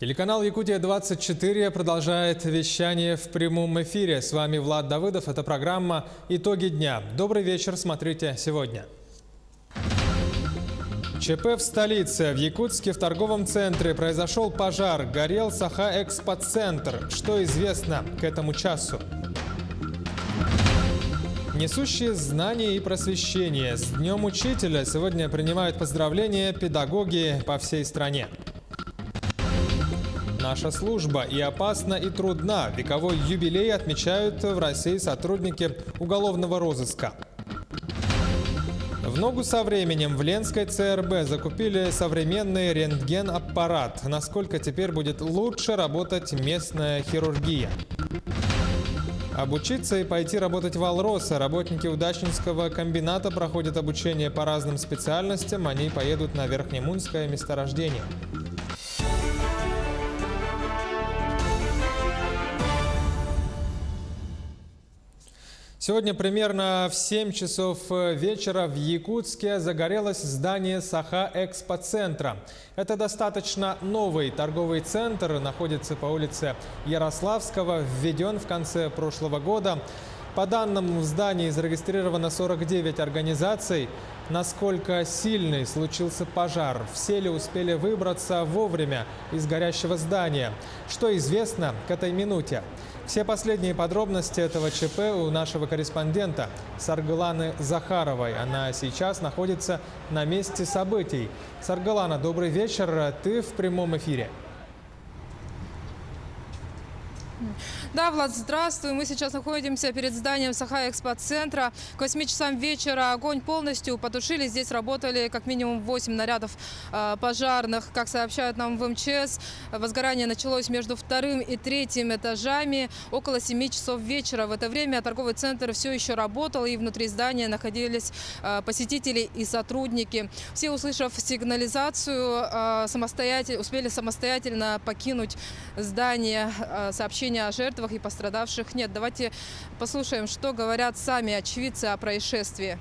Телеканал «Якутия-24» продолжает вещание в прямом эфире. С вами Влад Давыдов. Это программа «Итоги дня». Добрый вечер. Смотрите сегодня. ЧП в столице. В Якутске в торговом центре произошел пожар. Горел Саха-Экспоцентр. Что известно к этому часу? Несущие знания и просвещение. С Днем Учителя сегодня принимают поздравления педагоги по всей стране. Наша служба и опасна, и трудна. Вековой юбилей отмечают в России сотрудники уголовного розыска. В ногу со временем в Ленской ЦРБ закупили современный рентген-аппарат. Насколько теперь будет лучше работать местная хирургия? Обучиться и пойти работать в Алроса. Работники удачнинского комбината проходят обучение по разным специальностям. Они поедут на Верхнемунское месторождение. Сегодня примерно в 7 часов вечера в Якутске загорелось здание Саха-Экспоцентра. Это достаточно новый торговый центр, находится по улице Ярославского, введен в конце прошлого года. По данным, в здании зарегистрировано 49 организаций. Насколько сильный случился пожар? Все ли успели выбраться вовремя из горящего здания? Что известно к этой минуте? Все последние подробности этого ЧП у нашего корреспондента Саргаланы Захаровой. Она сейчас находится на месте событий. Саргалана, добрый вечер. Ты в прямом эфире. Да, Влад, здравствуй. Мы сейчас находимся перед зданием Саха-Экспоцентра. К 8 часам вечера огонь полностью потушили. Здесь работали как минимум 8 нарядов пожарных. Как сообщают нам в МЧС, возгорание началось между 2-м и 3-м этажами около 7 часов вечера. В это время торговый центр все еще работал, и внутри здания находились посетители и сотрудники. Все, услышав сигнализацию, успели самостоятельно покинуть здание. Сообщения о жертвах и пострадавших нет. Давайте послушаем, что говорят сами очевидцы о происшествии.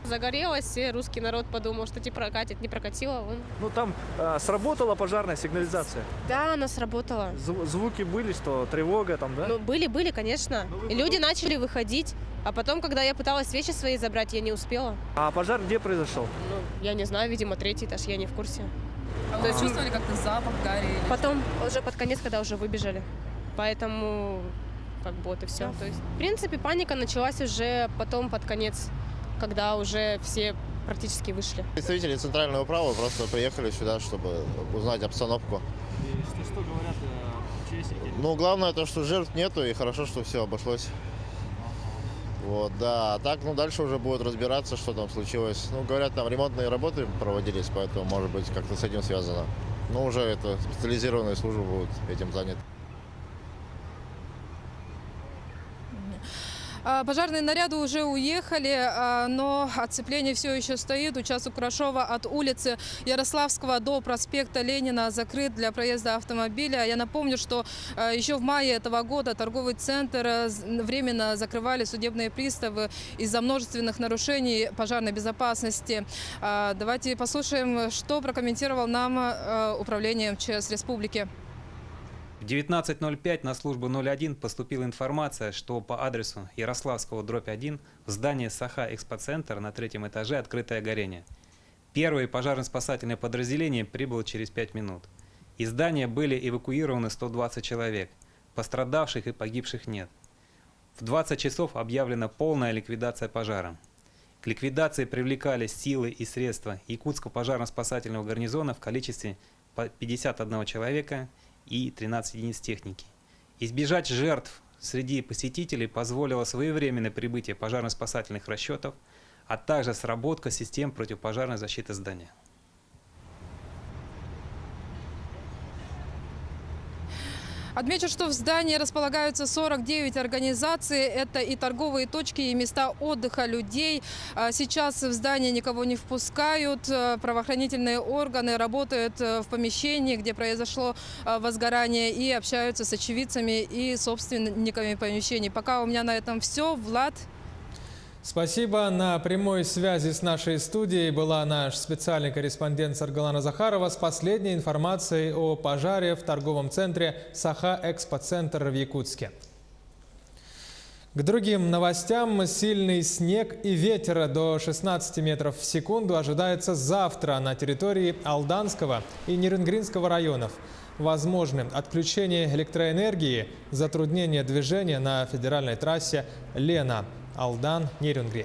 Загорелось, и русский народ подумал, что типа прокатит, не прокатило. Ну там сработала пожарная сигнализация? Да, она сработала. Звуки были, что тревога там, да? Ну, были, конечно. И люди начали выходить. А потом, когда я пыталась вещи свои забрать, я не успела. А пожар где произошел? Ну, я не знаю, видимо, 3-й этаж, я не в курсе. То есть чувствовали как-то запах гари? Потом, уже под конец, когда уже выбежали. Поэтому, как бы, вот и все. То есть, в принципе, паника началась уже потом, под конец, когда уже все практически вышли. Представители центрального управы просто приехали сюда, чтобы узнать обстановку. И что говорят участники? Ну, главное то, что жертв нету, и хорошо, что все обошлось. Вот, да. А так, ну, дальше уже будут разбираться, что там случилось. Ну, говорят, там ремонтные работы проводились, поэтому, может быть, как-то с этим связано. Но уже это специализированные службы будут этим заняты. Пожарные наряды уже уехали, но оцепление все еще стоит. Участок Курашова от улицы Ярославского до проспекта Ленина закрыт для проезда автомобиля. Я напомню, что еще в мае этого года торговый центр временно закрывали судебные приставы из-за множественных нарушений пожарной безопасности. Давайте послушаем, что прокомментировал нам управление МЧС Республики. В 19:05 на службу 01 поступила информация, что по адресу Ярославского, дробь 1, в здании Саха-Экспоцентр на 3-м этаже открытое горение. Первое пожарно-спасательное подразделение прибыло через 5 минут. Из здания были эвакуированы 120 человек. Пострадавших и погибших нет. В 20 часов объявлена полная ликвидация пожара. К ликвидации привлекались силы и средства Якутского пожарно-спасательного гарнизона в количестве 51 человека и 13 единиц техники. Избежать жертв среди посетителей позволило своевременное прибытие пожарно-спасательных расчетов, а также сработка систем противопожарной защиты здания. Отмечу, что в здании располагаются 49 организаций. Это и торговые точки, и места отдыха людей. Сейчас в здание никого не впускают. Правоохранительные органы работают в помещении, где произошло возгорание, и общаются с очевидцами и собственниками помещений. Пока у меня на этом все. Влад. Спасибо. На прямой связи с нашей студией была наш специальный корреспондент Саргалана Захарова с последней информацией о пожаре в торговом центре «Саха-Экспоцентр» в Якутске. К другим новостям. Сильный снег и ветер до 16 метров в секунду ожидается завтра на территории Алданского и Нерюнгринского районов. Возможны отключение электроэнергии, затруднение движения на федеральной трассе Лена, Алдан, Нерюнгри.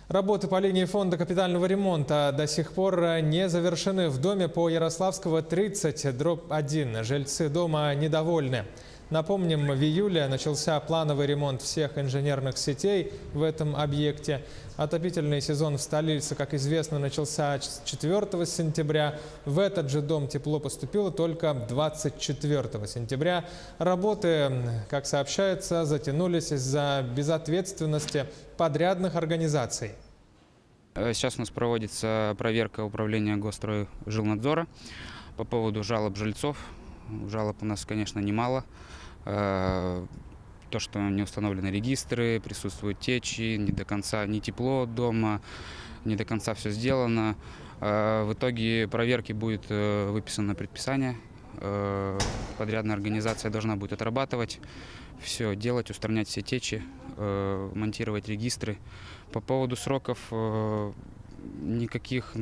Работы по линии фонда капитального ремонта до сих пор не завершены. В доме по Ярославского 30/1 жильцы дома недовольны. Напомним, в июле начался плановый ремонт всех инженерных сетей в этом объекте. Отопительный сезон в столице, как известно, начался 4 сентября. В этот же дом тепло поступило только 24 сентября. Работы, как сообщается, затянулись из-за безответственности подрядных организаций. Сейчас у нас проводится проверка управления Госстройжилнадзора по поводу жалоб жильцов. Жалоб у нас, конечно, немало. То, что не установлены регистры, присутствуют течи, не до конца не тепло дома, не до конца все сделано. В итоге проверки будет выписано предписание. Подрядная организация должна будет отрабатывать, все делать, устранять все течи, монтировать регистры. По поводу сроков никаких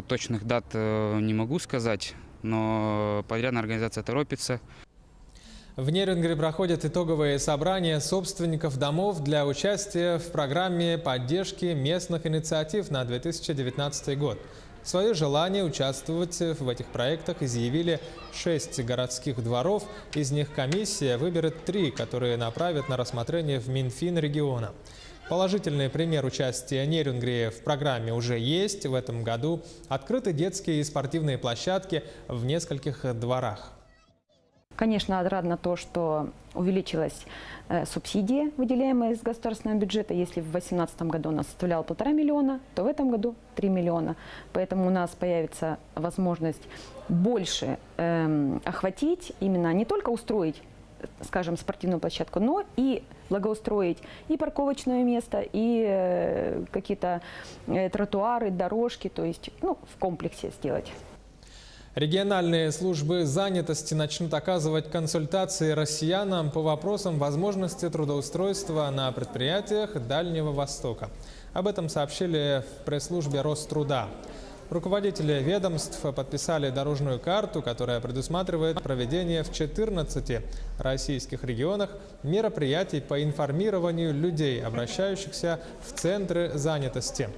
точных дат не могу сказать, но подрядная организация торопится. В Нерюнгри проходят итоговые собрания собственников домов для участия в программе поддержки местных инициатив на 2019 год. Свое желание участвовать в этих проектах изъявили 6 городских дворов. Из них комиссия выберет 3, которые направят на рассмотрение в Минфин региона. Положительный пример участия Нерюнгри в программе уже есть. В этом году открыты детские и спортивные площадки в нескольких дворах. Конечно, отрадно то, что увеличилась субсидия, выделяемая из государственного бюджета. Если в 2018 году она составляла 1,5 миллиона, то в этом году 3 миллиона. Поэтому у нас появится возможность больше охватить, именно не только устроить, скажем, спортивную площадку, но и благоустроить и парковочное место, и какие-то тротуары, дорожки, то есть в комплексе сделать. Региональные службы занятости начнут оказывать консультации россиянам по вопросам возможности трудоустройства на предприятиях Дальнего Востока. Об этом сообщили в пресс-службе Роструда. Руководители ведомств подписали дорожную карту, которая предусматривает проведение в 14 российских регионах мероприятий по информированию людей, обращающихся в центры занятости.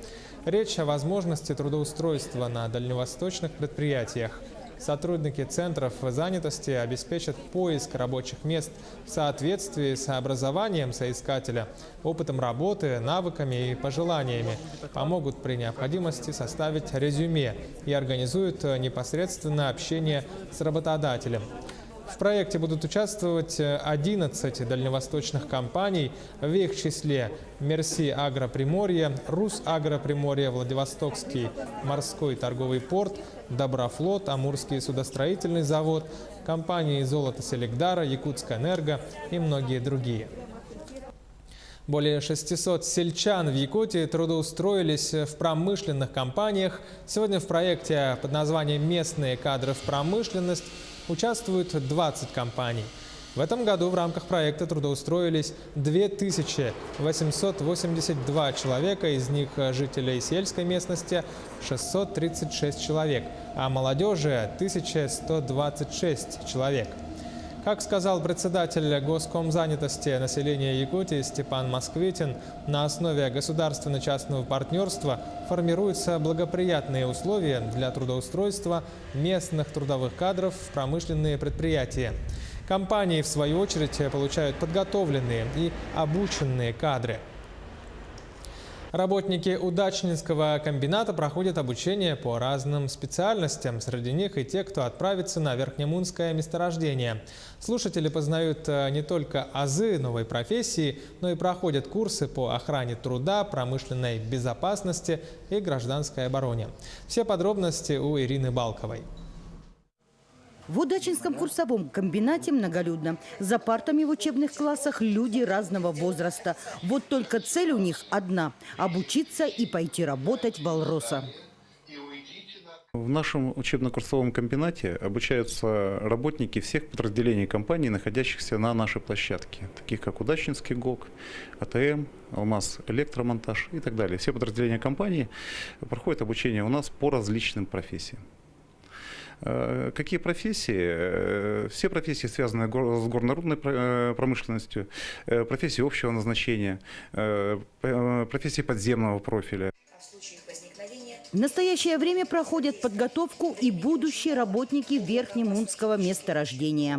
Речь о возможности трудоустройства на дальневосточных предприятиях. Сотрудники центров занятости обеспечат поиск рабочих мест в соответствии с образованием соискателя, опытом работы, навыками и пожеланиями, помогут при необходимости составить резюме и организуют непосредственно общение с работодателем. В проекте будут участвовать 11 дальневосточных компаний, в их числе Мерси Агро Приморье, Рус Агро Приморье, Владивостокский морской торговый порт, Доброфлот, Амурский судостроительный завод, компании Золото Селегдара, Якутская энерго и многие другие. Более 600 сельчан в Якутии трудоустроились в промышленных компаниях. Сегодня в проекте под названием «Местные кадры в промышленность» участвуют 20 компаний. В этом году в рамках проекта трудоустроились 2882 человека, из них жителей сельской местности 636 человек, а молодежи 1126 человек. Как сказал председатель Госкомзанятости населения Якутии Степан Москвитин, на основе государственно-частного партнерства формируются благоприятные условия для трудоустройства местных трудовых кадров в промышленные предприятия. Компании, в свою очередь, получают подготовленные и обученные кадры. Работники Удачнинского комбината проходят обучение по разным специальностям. Среди них и те, кто отправится на Верхнемунское месторождение. Слушатели познают не только азы новой профессии, но и проходят курсы по охране труда, промышленной безопасности и гражданской обороне. Все подробности у Ирины Балковой. В Удачинском курсовом комбинате многолюдно. За партами в учебных классах люди разного возраста. Вот только цель у них одна – обучиться и пойти работать в «Алроса». В нашем учебно-курсовом комбинате обучаются работники всех подразделений компании, находящихся на нашей площадке, таких как Удачинский ГОК, АТМ, Алмаз Электромонтаж и так далее. Все подразделения компании проходят обучение у нас по различным профессиям. Какие профессии? Все профессии, связанные с горнорудной промышленностью, профессии общего назначения, профессии подземного профиля. В настоящее время проходят подготовку и будущие работники Верхнемунского месторождения.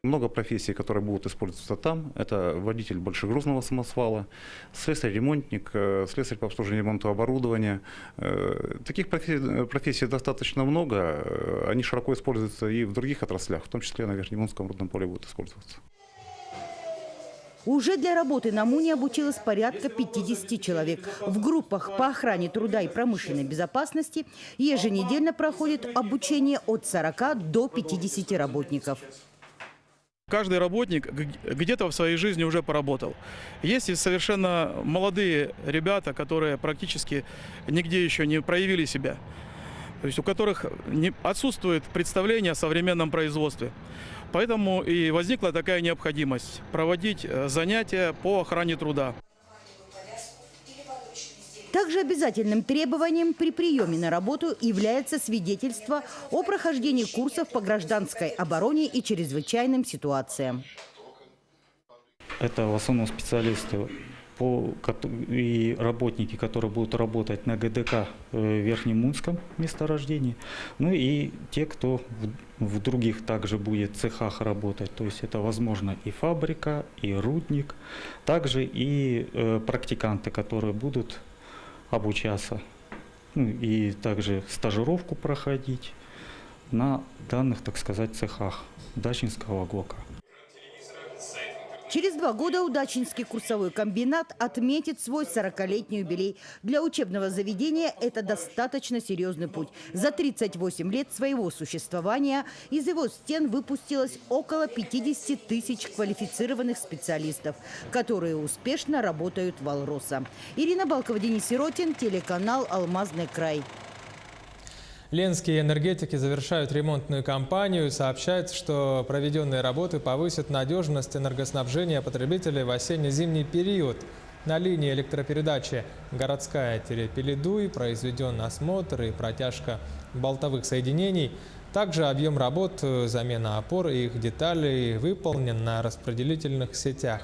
Много профессий, которые будут использоваться там. Это водитель большегрузного самосвала, слесарь-ремонтник, слесарь по обслуживанию и ремонту оборудования. Таких профессий достаточно много. Они широко используются и в других отраслях, в том числе на Верхнемунском рудном поле будут использоваться. Уже для работы на МУНе обучилось порядка 50 человек. В группах по охране труда и промышленной безопасности еженедельно проходит обучение от 40 до 50 работников. Каждый работник где-то в своей жизни уже поработал. Есть и совершенно молодые ребята, которые практически нигде еще не проявили себя. То есть у которых отсутствует представление о современном производстве. Поэтому и возникла такая необходимость проводить занятия по охране труда. Также обязательным требованием при приеме на работу является свидетельство о прохождении курсов по гражданской обороне и чрезвычайным ситуациям. Это в основном специалисты и работники, которые будут работать на ГДК в Верхнемунском месторождении, ну и те, кто в других также будет цехах работать, то есть это возможно и фабрика, и рудник, также и практиканты, которые будут обучаться, ну, и также стажировку проходить на данных, так сказать, цехах Удачинского ГОКа. Через 2 года Удачинский курсовой комбинат отметит свой 40-летний юбилей. Для учебного заведения это достаточно серьезный путь. За 38 лет своего существования из его стен выпустилось около 50 тысяч квалифицированных специалистов, которые успешно работают в «Алроса». Ирина Балкова, Денис Сиротин, телеканал «Алмазный край». Ленские энергетики завершают ремонтную кампанию. Сообщается, что проведенные работы повысят надежность энергоснабжения потребителей в осенне-зимний период. На линии электропередачи «Городская Терепелидуй» произведен осмотр и протяжка болтовых соединений. Также объем работ, замена опор и их деталей выполнен на распределительных сетях.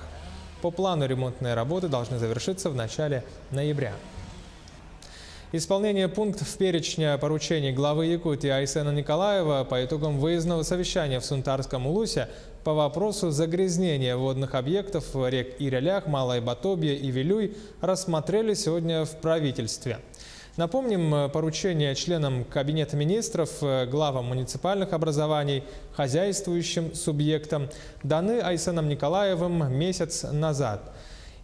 По плану ремонтные работы должны завершиться в начале ноября. Исполнение пунктов перечня поручений главы Якутии Айсена Николаева по итогам выездного совещания в Сунтарском Улусе по вопросу загрязнения водных объектов рек Ирелях, Малая Батобья и Вилюй рассмотрели сегодня в правительстве. Напомним, поручения членам Кабинета министров, главам муниципальных образований, хозяйствующим субъектам даны Айсеном Николаевым месяц назад.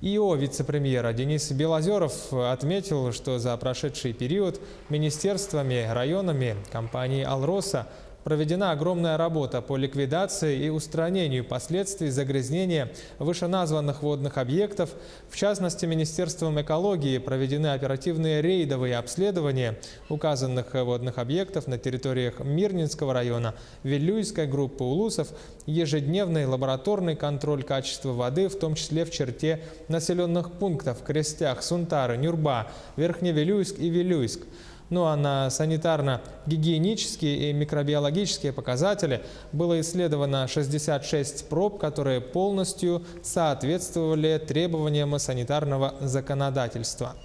ИО вице-премьера Денис Белозеров отметил, что за прошедший период министерствами, районами компании «Алроса» проведена огромная работа по ликвидации и устранению последствий загрязнения вышеназванных водных объектов. В частности, Министерством экологии проведены оперативные рейдовые обследования указанных водных объектов на территориях Мирнинского района, Вилюйской группы улусов, ежедневный лабораторный контроль качества воды, в том числе в черте населенных пунктов Крестях, Сунтары, Нюрба, Верхневилюйск и Вилюйск. Ну а на санитарно-гигиенические и микробиологические показатели было исследовано 66 проб, которые полностью соответствовали требованиям санитарного законодательства.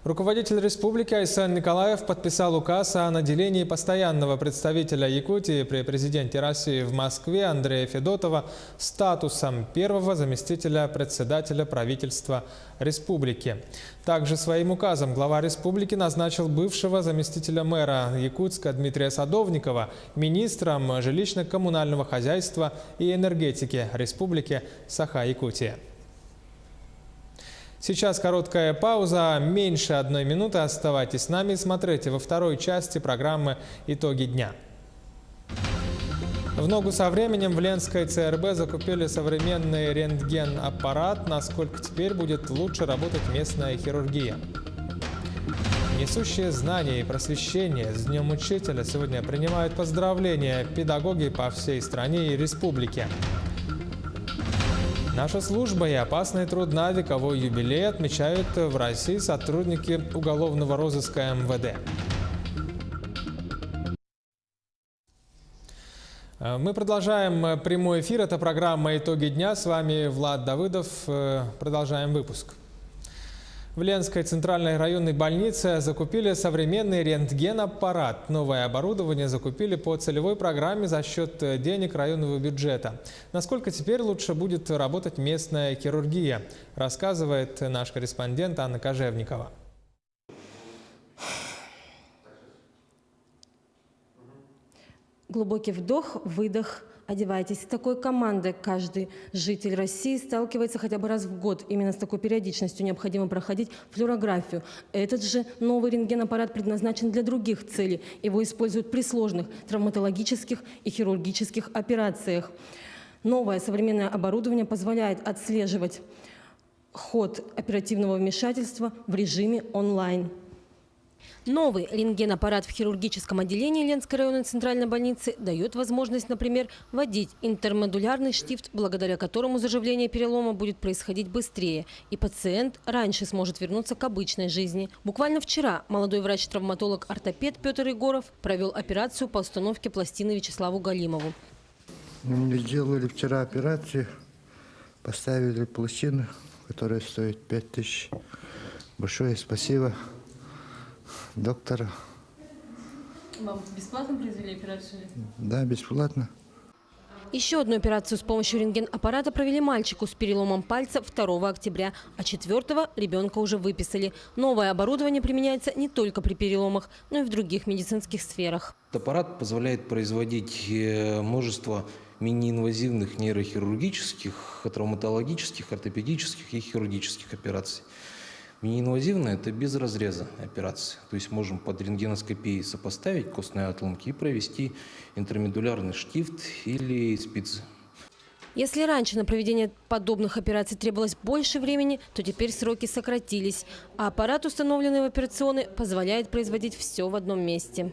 Руководитель республики Айсен Николаев подписал указ о наделении постоянного представителя Якутии при президенте России в Москве Андрея Федотова статусом первого заместителя председателя правительства республики. Также своим указом глава республики назначил бывшего заместителя мэра Якутска Дмитрия Садовникова министром жилищно-коммунального хозяйства и энергетики республики Саха-Якутия. Сейчас короткая пауза, меньше 1 минуты. Оставайтесь с нами и смотрите во второй части программы «Итоги дня». В ногу со временем в Ленской ЦРБ закупили современный рентген-аппарат. Насколько теперь будет лучше работать местная хирургия? Несущие знания и просвещение с Днем Учителя сегодня принимают поздравления педагоги по всей стране и республике. Наша служба и опасный труд на вековой юбилей отмечают в России сотрудники уголовного розыска МВД. Мы продолжаем прямой эфир. Это программа «Итоги дня». С вами Влад Давыдов. Продолжаем выпуск. В Ленской центральной районной больнице закупили современный рентген-аппарат. Новое оборудование закупили по целевой программе за счет денег районного бюджета. Насколько теперь лучше будет работать местная хирургия, рассказывает наш корреспондент Анна Кожевникова. Глубокий вдох, выдох. Одевайтесь. С такой командой каждый житель России сталкивается хотя бы раз в год. Именно с такой периодичностью необходимо проходить флюорографию. Этот же новый рентген-аппарат предназначен для других целей. Его используют при сложных травматологических и хирургических операциях. Новое современное оборудование позволяет отслеживать ход оперативного вмешательства в режиме онлайн. Новый рентген-аппарат в хирургическом отделении Ленской районной центральной больницы дает возможность, например, вводить интермодулярный штифт, благодаря которому заживление перелома будет происходить быстрее, и пациент раньше сможет вернуться к обычной жизни. Буквально вчера молодой врач-травматолог-ортопед Петр Егоров провел операцию по установке пластины Вячеславу Галимову. Мне сделали вчера операцию, поставили пластину, которая стоит 5000. Большое спасибо доктора. Вам бесплатно произвели операцию? Да, бесплатно. Еще одну операцию с помощью рентген-аппарата провели мальчику с переломом пальца 2 октября, а 4-го ребенка уже выписали. Новое оборудование применяется не только при переломах, но и в других медицинских сферах. Аппарат позволяет производить множество мини-инвазивных нейрохирургических, травматологических, ортопедических и хирургических операций. Мини-инвазивная – это без разреза операции. То есть можем под рентгеноскопией сопоставить костные отломки и провести интермедулярный штифт или спицы. Если раньше на проведение подобных операций требовалось больше времени, то теперь сроки сократились. А аппарат, установленный в операционной, позволяет производить все в одном месте.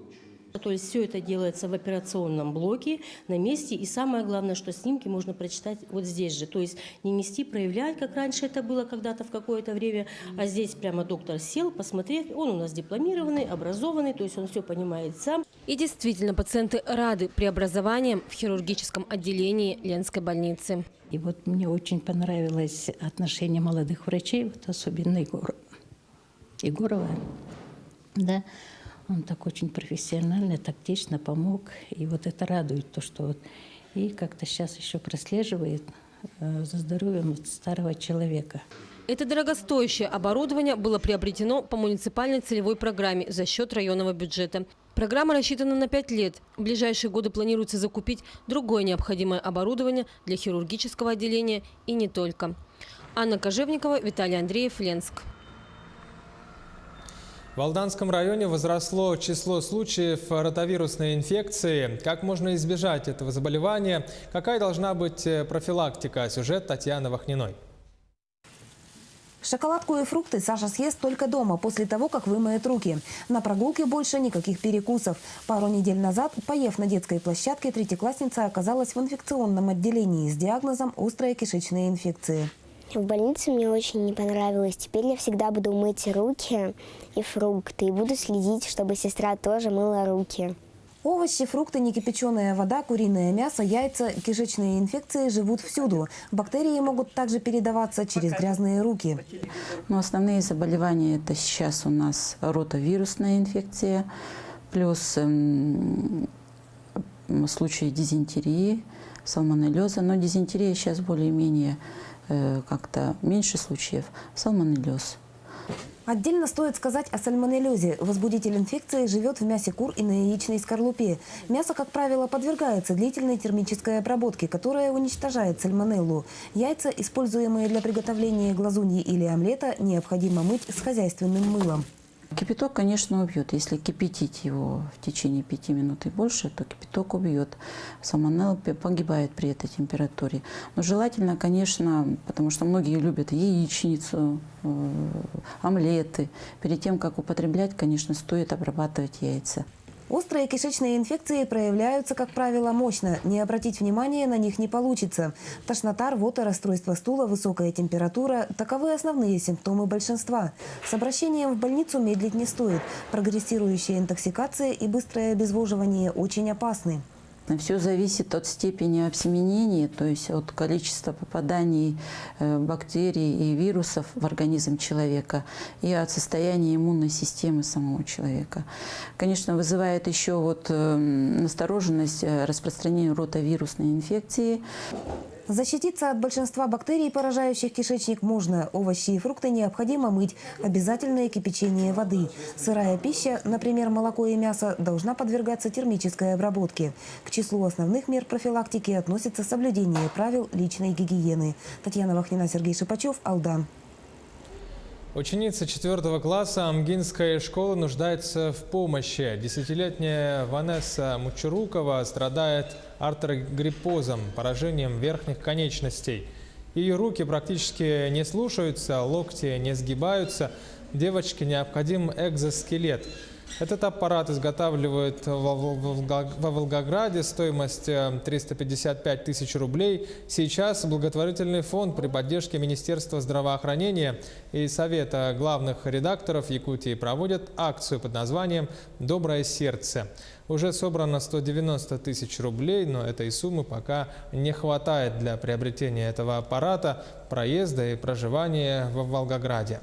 То есть все это делается в операционном блоке, на месте. И самое главное, что снимки можно прочитать вот здесь же. То есть не нести, проявлять, как раньше это было когда-то в какое-то время. А здесь прямо доктор сел, посмотрел. Он у нас дипломированный, образованный, то есть он все понимает сам. И действительно, пациенты рады преобразованиям в хирургическом отделении Ленской больницы. И вот мне очень понравилось отношение молодых врачей, вот особенно Егорова. Да. Он так очень профессионально, тактично помог. И вот это радует, то, что вот и как-то сейчас еще прослеживает за здоровьем старого человека. Это дорогостоящее оборудование было приобретено по муниципальной целевой программе за счет районного бюджета. Программа рассчитана на 5 лет. В ближайшие годы планируется закупить другое необходимое оборудование для хирургического отделения и не только. Анна Кожевникова, Виталий Андреев, Ленск. В Алданском районе возросло число случаев ротавирусной инфекции. Как можно избежать этого заболевания? Какая должна быть профилактика? Сюжет Татьяны Вахниной. Шоколадку и фрукты Саша съест только дома, после того, как вымоет руки. На прогулке больше никаких перекусов. Пару недель назад, поев на детской площадке, третьеклассница оказалась в инфекционном отделении с диагнозом «острая кишечная инфекция». В больнице мне очень не понравилось. Теперь я всегда буду мыть руки и фрукты. И буду следить, чтобы сестра тоже мыла руки. Овощи, фрукты, некипяченая вода, куриное мясо, яйца. Кишечные инфекции живут всюду. Бактерии могут также передаваться через грязные руки. Но основные заболевания это сейчас у нас ротавирусная инфекция, плюс случаи дизентерии, сальмонеллеза. Но дизентерия сейчас более-менее как-то меньше случаев. Сальмонеллез. Отдельно стоит сказать о сальмонеллезе. Возбудитель инфекции живет в мясе кур и на яичной скорлупе. Мясо, как правило, подвергается длительной термической обработке, которая уничтожает сальмонеллу. Яйца, используемые для приготовления глазуньи или омлета, необходимо мыть с хозяйственным мылом. Кипяток, конечно, убьет. Если кипятить его в течение 5 минут и больше, то кипяток убьет. Сальмонелла погибает при этой температуре. Но желательно, конечно, потому что многие любят яичницу, омлеты. Перед тем, как употреблять, конечно, стоит обрабатывать яйца. Острые кишечные инфекции проявляются, как правило, мощно. Не обратить внимания на них не получится. Тошнота, рвота, расстройство стула, высокая температура – таковы основные симптомы большинства. С обращением в больницу медлить не стоит. Прогрессирующая интоксикация и быстрое обезвоживание очень опасны. Все зависит от степени обсеменения, то есть от количества попаданий бактерий и вирусов в организм человека и от состояния иммунной системы самого человека. Конечно, вызывает еще настороженность распространения ротовирусной инфекции. Защититься от большинства бактерий, поражающих кишечник, можно. Овощи и фрукты необходимо мыть. Обязательное кипячение воды. Сырая пища, например, молоко и мясо, должна подвергаться термической обработке. К числу основных мер профилактики относится соблюдение правил личной гигиены. Татьяна Вахнина, Сергей Шипачев, Алдан. Ученица 4 класса Амгинской школы нуждается в помощи. 10-летняя Ванесса Мучурукова страдает артрогриппозом, поражением верхних конечностей. Ее руки практически не слушаются, локти не сгибаются. Девочке необходим экзоскелет. Этот аппарат изготавливают во Волгограде, стоимость 355 тысяч рублей. Сейчас благотворительный фонд при поддержке Министерства здравоохранения и Совета главных редакторов Якутии проводят акцию под названием «Доброе сердце». Уже собрано 190 тысяч рублей, но этой суммы пока не хватает для приобретения этого аппарата, проезда и проживания в Волгограде.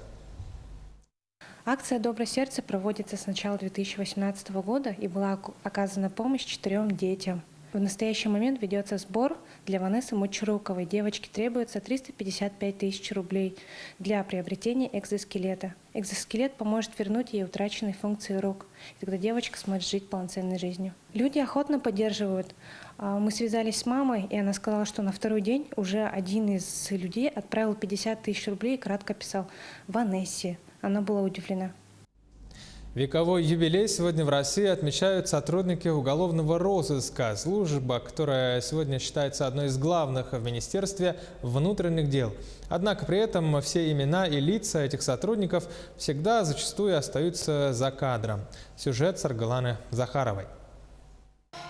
Акция «Доброе сердце» проводится с начала 2018 года и была оказана помощь 4 детям. В настоящий момент ведется сбор для Ванессы Мучуруковой. Девочке требуется 355 тысяч рублей для приобретения экзоскелета. Экзоскелет поможет вернуть ей утраченные функции рук, и тогда девочка сможет жить полноценной жизнью. Люди охотно поддерживают. Мы связались с мамой, и она сказала, что на второй день уже один из людей отправил 50 тысяч рублей и кратко писал «Ванессе». Она была удивлена. Вековой юбилей сегодня в России отмечают сотрудники уголовного розыска. Служба, которая сегодня считается одной из главных в Министерстве внутренних дел. Однако при этом все имена и лица этих сотрудников всегда зачастую остаются за кадром. Сюжет Саргаланы Захаровой.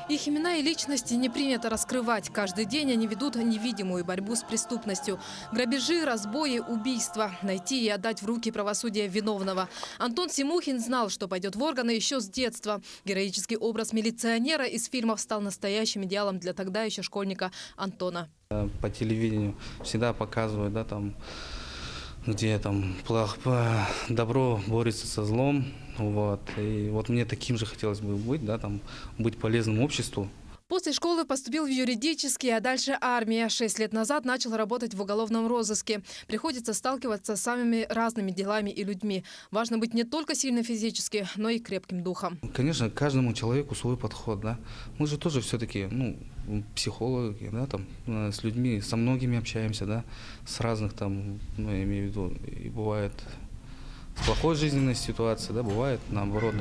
Их имена и личности не принято раскрывать. Каждый день они ведут невидимую борьбу с преступностью. Грабежи, разбои, убийства. Найти и отдать в руки правосудия виновного. Антон Симухин знал, что пойдет в органы еще с детства. Героический образ милиционера из фильмов стал настоящим идеалом для тогда еще школьника Антона. По телевидению всегда показывают, где добро борется со злом. И мне таким же хотелось бы быть, быть полезным обществу. После школы поступил в юридический, а дальше армия. 6 лет назад начал работать в уголовном розыске. Приходится сталкиваться с самыми разными делами и людьми. Важно быть не только сильно физически, но и крепким духом. Конечно, каждому человеку свой подход. Мы же тоже все-таки психологи, с людьми, со многими общаемся, с разных я имею в виду, и бывает с плохой жизненной ситуацией, бывает наоборот,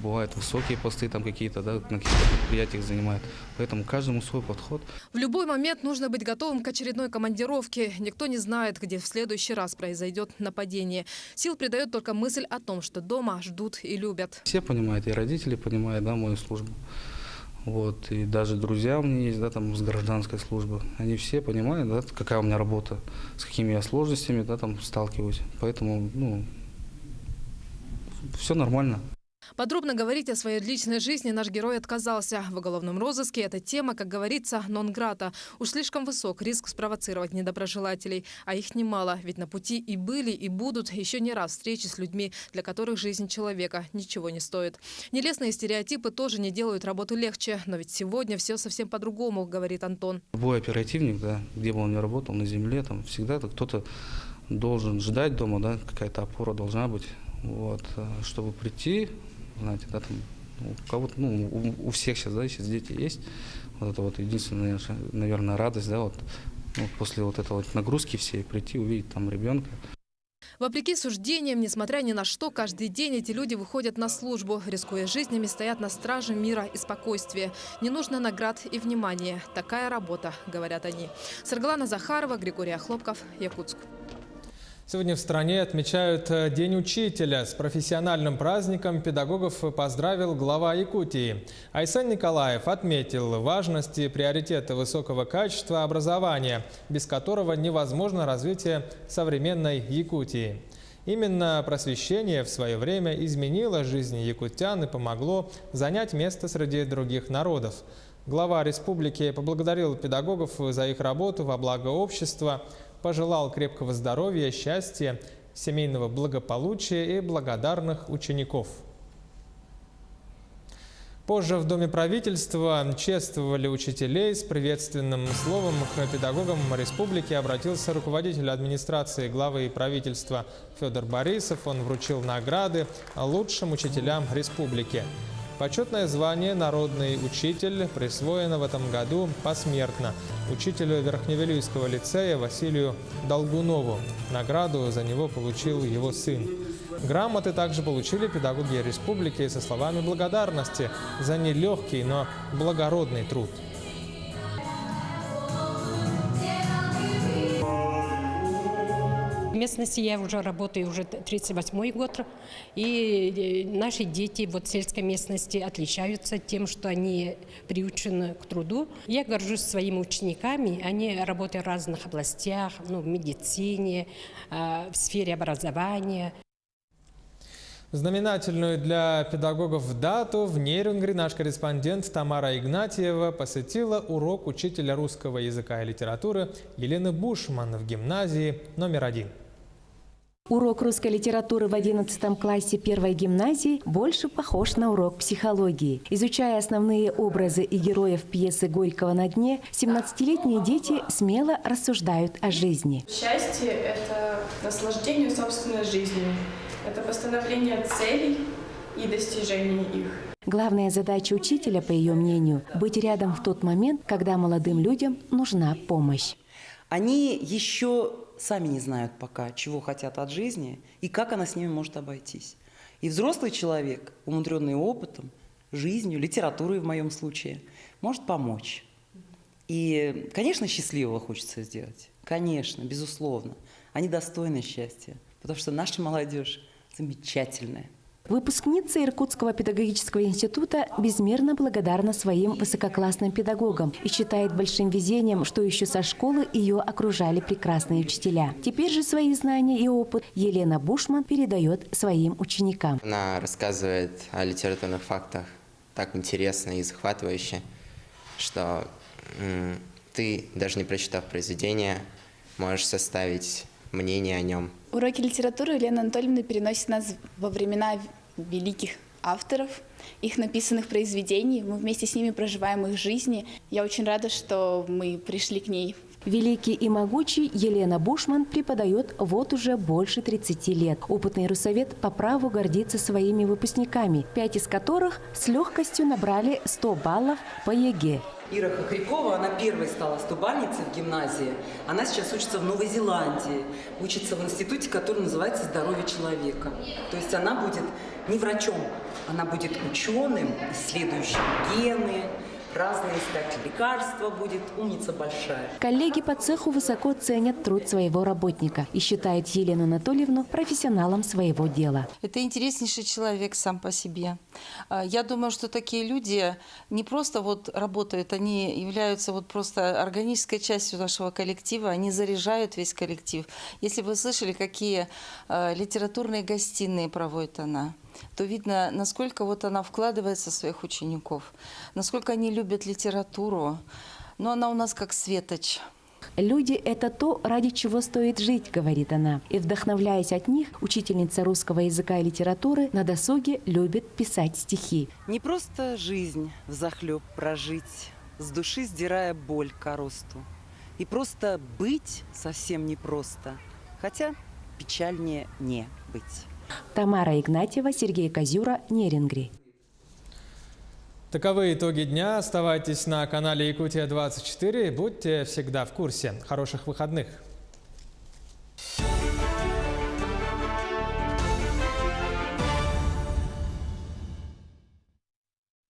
бывают высокие посты какие-то, на каких-то предприятиях занимают. Поэтому каждому свой подход. В любой момент нужно быть готовым к очередной командировке. Никто не знает, где в следующий раз произойдет нападение. Сил придает только мысль о том, что дома ждут и любят. Все понимают, и родители понимают, мою службу. И даже друзья у меня есть, с гражданской службы. Они все понимают, какая у меня работа, с какими я сложностями, сталкиваюсь. Поэтому, все нормально. Подробно говорить о своей личной жизни наш герой отказался. В уголовном розыске эта тема, как говорится, нон-грата. Уж слишком высок риск спровоцировать недоброжелателей. А их немало, ведь на пути и были, и будут еще не раз встречи с людьми, для которых жизнь человека ничего не стоит. Нелестные стереотипы тоже не делают работу легче. Но ведь сегодня все совсем по-другому, говорит Антон. Любой оперативник, где бы он ни работал, на земле, всегда кто-то должен ждать дома, да, какая-то опора должна быть, вот, чтобы прийти, знаете, да, там, у кого-то, ну, у всех сейчас, да, сейчас дети есть, вот это вот единственная, наверное, радость, да, вот, ну, после вот этой вот нагрузки всей прийти, увидеть там ребенка. Вопреки суждениям, несмотря ни на что, каждый день эти люди выходят на службу, рискуя жизнями, стоят на страже мира и спокойствия. Не нужно наград и внимания. Такая работа, говорят они. Саргалана Захарова, Григорий Хлопков, Якутск. Сегодня в стране отмечают День учителя. С профессиональным праздником педагогов поздравил глава Якутии. Айсан Николаев отметил важность и приоритеты высокого качества образования, без которого невозможно развитие современной Якутии. Именно просвещение в свое время изменило жизнь якутян и помогло занять место среди других народов. Глава республики поблагодарил педагогов за их работу во благо общества, пожелал крепкого здоровья, счастья, семейного благополучия и благодарных учеников. Позже в Доме правительства чествовали учителей. С приветственным словом к педагогам республики обратился руководитель администрации главы правительства Федор Борисов. Он вручил награды лучшим учителям республики. Почетное звание «Народный учитель» присвоено в этом году посмертно учителю Верхневилюйского лицея Василию Долгунову. Награду за него получил его сын. Грамоты также получили педагоги республики со словами благодарности за нелегкий, но благородный труд. В местности я уже работаю уже 38-й год, и наши дети вот в сельской местности отличаются тем, что они приучены к труду. Я горжусь своими учениками, они работают в разных областях, в медицине, в сфере образования. Знаменательную для педагогов дату в Нерюнгри наш корреспондент Тамара Игнатьева посетила урок учителя русского языка и литературы Елены Бушман в гимназии номер 1. Урок русской литературы в 11 классе первой гимназии больше похож на урок психологии. Изучая основные образы и героев пьесы «Горького на дне», 17-летние дети смело рассуждают о жизни. Счастье – это наслаждение собственной жизнью, это постановление целей и достижение их. Главная задача учителя, по ее мнению, быть рядом в тот момент, когда молодым людям нужна помощь. Они еще сами не знают пока, чего хотят от жизни и как она с ними может обойтись. И взрослый человек, умудренный опытом, жизнью, литературой в моем случае, может помочь. И, конечно, счастливого хочется сделать. Конечно, безусловно. Они достойны счастья, потому что наша молодежь замечательная. Выпускница Иркутского педагогического института безмерно благодарна своим высококлассным педагогам и считает большим везением, что еще со школы ее окружали прекрасные учителя. Теперь же свои знания и опыт Елена Бушман передает своим ученикам. Она рассказывает о литературных фактах так интересно и захватывающе, что ты, даже не прочитав произведение, можешь составить мнение о нем. Уроки литературы Елена Анатольевна переносит нас во времена великих авторов, их написанных произведений. Мы вместе с ними проживаем их жизни. Я очень рада, что мы пришли к ней. Великий и могучий Елена Бушман преподает вот уже больше 30 лет. Опытный руссовед по праву гордится своими выпускниками, 5 из которых с легкостью набрали 100 баллов по ЕГЭ. Ира Хохрякова, она первой стала стобальницей в гимназии. Она сейчас учится в Новой Зеландии, учится в институте, который называется «Здоровье человека». То есть она будет не врачом, она будет ученым, исследующим гены, разные искать лекарства, будет умница большая. Коллеги по цеху высоко ценят труд своего работника и считают Елену Анатольевну профессионалом своего дела. Это интереснейший человек сам по себе. Я думаю, что такие люди не просто вот работают, они являются вот просто органической частью нашего коллектива, они заряжают весь коллектив. Если вы слышали, какие литературные гостиные проводит она, то видно, насколько вот она вкладывается в своих учеников, насколько они любят литературу. Но она у нас как светоч. «Люди – это то, ради чего стоит жить», – говорит она. И, вдохновляясь от них, учительница русского языка и литературы на досуге любит писать стихи. Не просто жизнь взахлеб прожить, с души сдирая боль коросту. И просто быть совсем непросто. Хотя печальнее не быть. Тамара Игнатьева, Сергей Козюра, Нерингри. Таковы итоги дня. Оставайтесь на канале Якутия 24 и будьте всегда в курсе. Хороших выходных!